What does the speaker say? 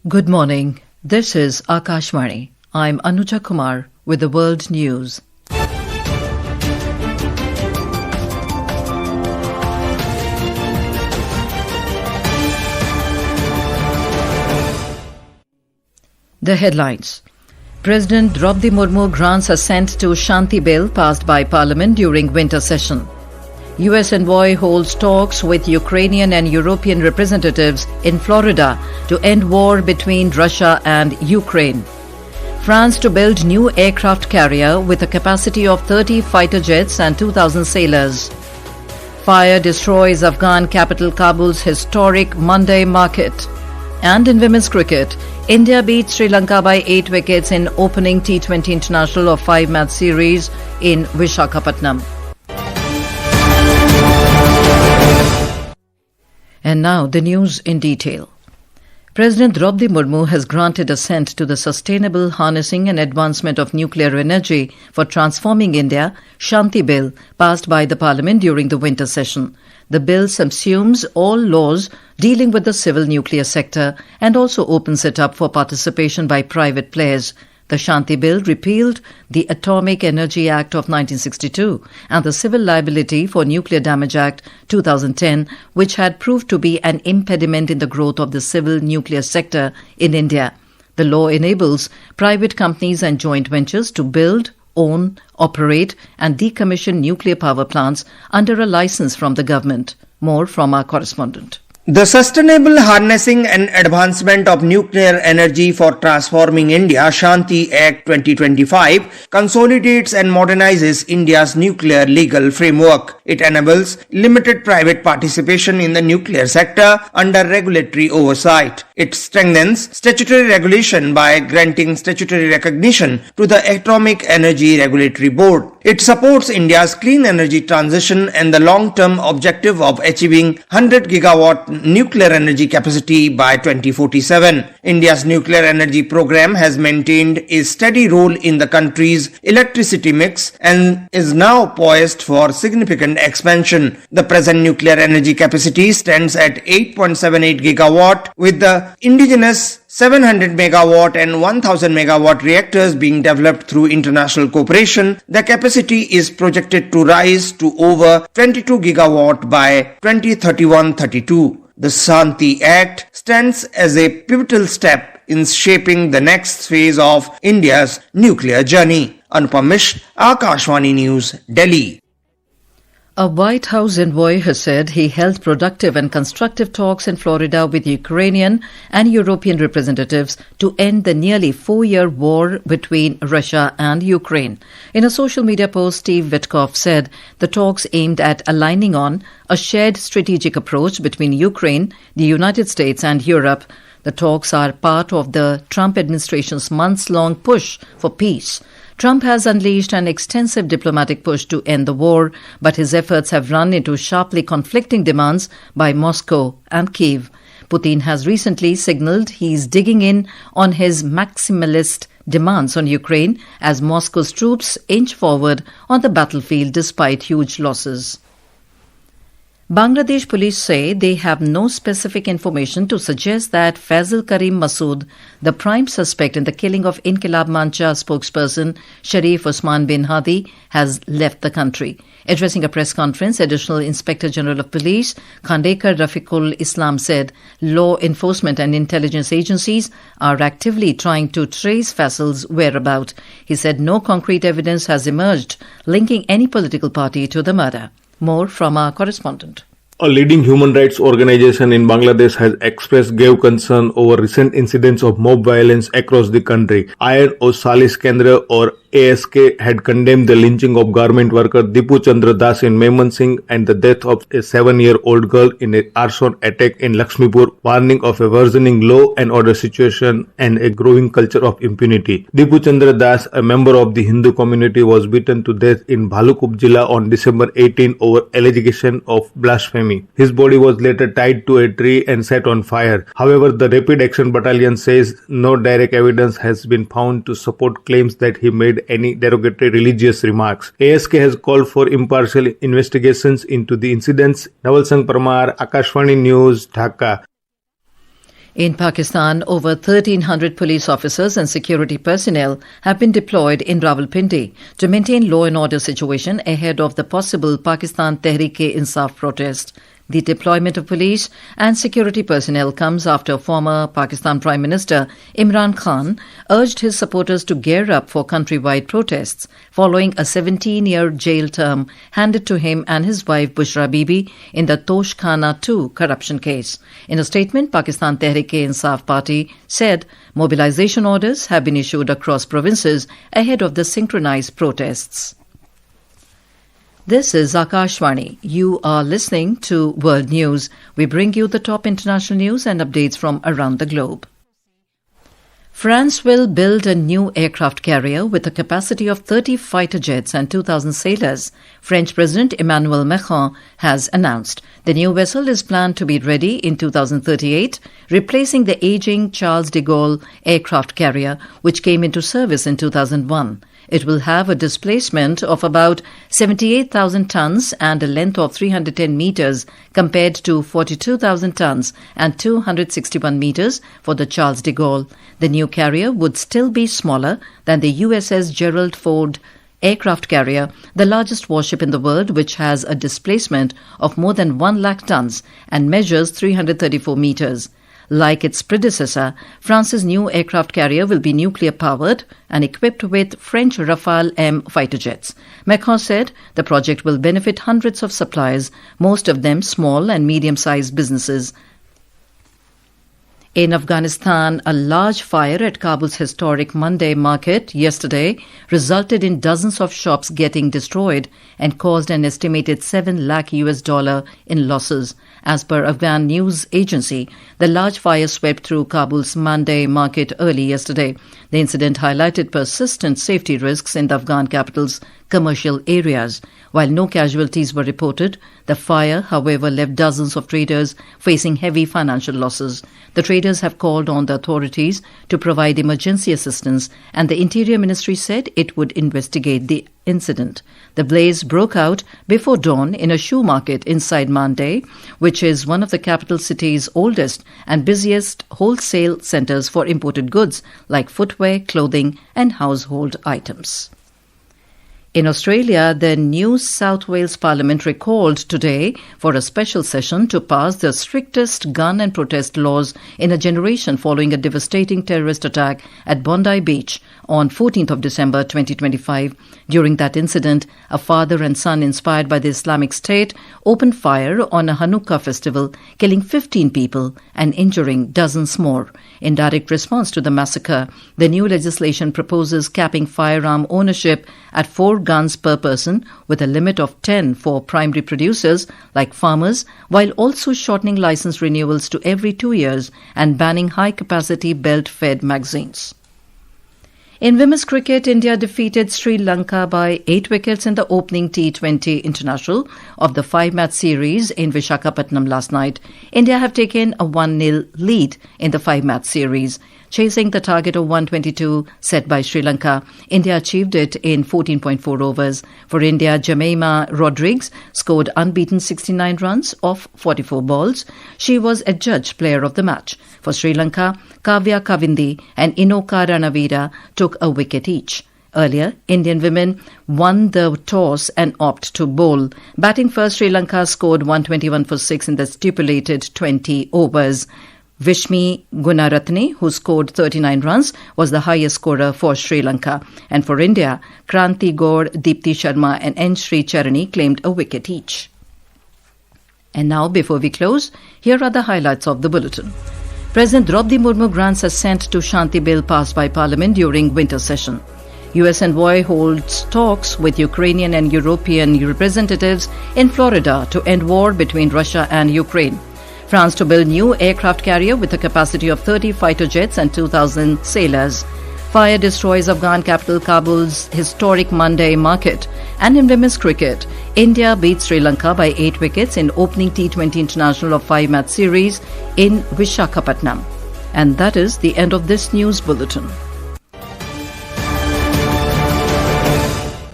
Good morning. This is Akashvani. I'm Anuja Kumar with the World News. The headlines. President Draupadi Murmu grants assent to Shanti Bill passed by Parliament during winter session. US envoy holds talks with Ukrainian and European representatives in Florida to end war between Russia and Ukraine. France to build new aircraft carrier with a capacity of 30 fighter jets and 2,000 sailors. Fire destroys Afghan capital Kabul's historic Monday market. And in women's cricket, India beat Sri Lanka by 8 wickets in opening T20 international of 5-match series in Visakhapatnam. And now the news in detail. President Draupadi Murmu has granted assent to the Sustainable Harnessing and Advancement of Nuclear Energy for Transforming India, Shanti Bill, passed by the Parliament during the winter session. The bill subsumes all laws dealing with the civil nuclear sector and also opens it up for participation by private players. The Shanti Bill repealed the Atomic Energy Act of 1962 and the Civil Liability for Nuclear Damage Act 2010, which had proved to be an impediment in the growth of the civil nuclear sector in India. The law enables private companies and joint ventures to build, own, operate and decommission nuclear power plants under a license from the government. More from our correspondent. The Sustainable Harnessing and Advancement of Nuclear Energy for Transforming India Shanti Act 2025 consolidates and modernizes India's nuclear legal framework. It enables limited private participation in the nuclear sector under regulatory oversight. It strengthens statutory regulation by granting statutory recognition to the Atomic Energy Regulatory Board. It supports India's clean energy transition and the long-term objective of achieving 100 gigawatt nuclear energy capacity by 2047. India's nuclear energy program has maintained a steady role in the country's electricity mix and is now poised for significant expansion. The present nuclear energy capacity stands at 8.78 gigawatt, with the indigenous 700 megawatt and 1000 megawatt reactors being developed through international cooperation. The capacity is projected to rise to over 22 gigawatt by 2031-32. The Shanti Act stands as a pivotal step in shaping the next phase of India's nuclear journey. Anupam Mishra, Akashvani News, Delhi. A White House envoy has said he held productive and constructive talks in Florida with Ukrainian and European representatives to end the nearly 4-year war between Russia and Ukraine. In a social media post, Steve Witkoff said the talks aimed at aligning on a shared strategic approach between Ukraine, the United States and Europe. The talks are part of the Trump administration's months-long push for peace. Trump has unleashed an extensive diplomatic push to end the war, but his efforts have run into sharply conflicting demands by Moscow and Kyiv. Putin has recently signaled he's digging in on his maximalist demands on Ukraine as Moscow's troops inch forward on the battlefield despite huge losses. Bangladesh police say they have no specific information to suggest that Faisal Karim Masood, the prime suspect in the killing of Inqilab Mancha spokesperson Sharif Osman bin Hadi, has left the country. Addressing a press conference, Additional Inspector General of Police Khandekar Rafiqul Islam said law enforcement and intelligence agencies are actively trying to trace Faisal's whereabouts. He said no concrete evidence has emerged linking any political party to the murder. More from our correspondent. A leading human rights organization in Bangladesh has expressed grave concern over recent incidents of mob violence across the country. Iron or Salis Kendra or ASK had condemned the lynching of garment worker Dipu Chandra Das in Maimansingh and the death of a 7-year-old girl in an arson attack in Lakshmipur, warning of a worsening law and order situation and a growing culture of impunity. Dipu Chandra Das, a member of the Hindu community, was beaten to death in Bhaluk Upzila on December 18 over allegation of blasphemy. His body was later tied to a tree and set on fire. However, the Rapid Action Battalion says no direct evidence has been found to support claims that he made any derogatory religious remarks. ASK has called for impartial investigations into the incidents. Naval Sangh Parmar, Akashvani News, Dhaka. In Pakistan, over 1,300 police officers and security personnel have been deployed in Rawalpindi to maintain law and order situation ahead of the possible Pakistan Tehreek-e-Insaf protest. The deployment of police and security personnel comes after former Pakistan Prime Minister Imran Khan urged his supporters to gear up for countrywide protests following a 17-year jail term handed to him and his wife Bushra Bibi in the Tosh Khana II corruption case. In a statement, Pakistan Tehreek-e-Insaf Party said mobilization orders have been issued across provinces ahead of the synchronized protests. This is Akashvani. You are listening to World News. We bring you the top international news and updates from around the globe. France will build a new aircraft carrier with a capacity of 30 fighter jets and 2,000 sailors, French President Emmanuel Macron has announced. The new vessel is planned to be ready in 2038, replacing the aging Charles de Gaulle aircraft carrier, which came into service in 2001. It will have a displacement of about 78,000 tons and a length of 310 meters compared to 42,000 tons and 261 meters for the Charles de Gaulle. The new carrier would still be smaller than the USS Gerald Ford aircraft carrier, the largest warship in the world, which has a displacement of more than 1 lakh tons and measures 334 meters. Like its predecessor, France's new aircraft carrier will be nuclear-powered and equipped with French Rafale M fighter jets. Macron said the project will benefit hundreds of suppliers, most of them small and medium-sized businesses. In Afghanistan, a large fire at Kabul's historic Monday market yesterday resulted in dozens of shops getting destroyed and caused an estimated $7 lakh in losses. As per Afghan news agency, the large fire swept through Kabul's Monday market early yesterday. The incident highlighted persistent safety risks in the Afghan capital's commercial areas. While no casualties were reported, the fire, however, left dozens of traders facing heavy financial losses. The traders have called on the authorities to provide emergency assistance, and the Interior Ministry said it would investigate the incident. The blaze broke out before dawn in a shoe market inside Mande, which is one of the capital city's oldest and busiest wholesale centers for imported goods like footwear, clothing, and household items. In Australia, the New South Wales Parliament recalled today for a special session to pass the strictest gun and protest laws in a generation following a devastating terrorist attack at Bondi Beach on 14th of December 2025. During that incident, a father and son inspired by the Islamic State opened fire on a Hanukkah festival, killing 15 people and injuring dozens more. In direct response to the massacre, the new legislation proposes capping firearm ownership at 4 guns per person with a limit of 10 for primary producers like farmers, while also shortening license renewals to every 2 years and banning high-capacity belt-fed magazines. In women's cricket, India defeated Sri Lanka by 8 wickets in the opening T20 International of the 5-match series in Visakhapatnam last night. India have taken a 1-0 lead in the 5-match series. Chasing the target of 122 set by Sri Lanka, India achieved it in 14.4 overs. For India, Jemima Rodrigues scored unbeaten 69 runs off 44 balls. She was adjudged player of the match. For Sri Lanka, Kavya Kavindi and Inoka Ranavira took a wicket each. Earlier, Indian women won the toss and opted to bowl. Batting first, Sri Lanka scored 121 for 6 in the stipulated 20 overs. Vishmi Gunaratne, who scored 39 runs, was the highest scorer for Sri Lanka. And for India, Kranti Gaur, Deepti Sharma and N. Sri Charani claimed a wicket each. And now, before we close, here are the highlights of the bulletin. President Draupadi Murmu grants assent to Shanti Bill passed by Parliament during winter session. US envoy holds talks with Ukrainian and European representatives in Florida to end war between Russia and Ukraine. France to build new aircraft carrier with a capacity of 30 fighter jets and 2,000 sailors. Fire destroys Afghan capital Kabul's historic Monday market. And in women's cricket, India beats Sri Lanka by 8 wickets in opening T20 International of 5-match series in Visakhapatnam. And that is the end of this news bulletin.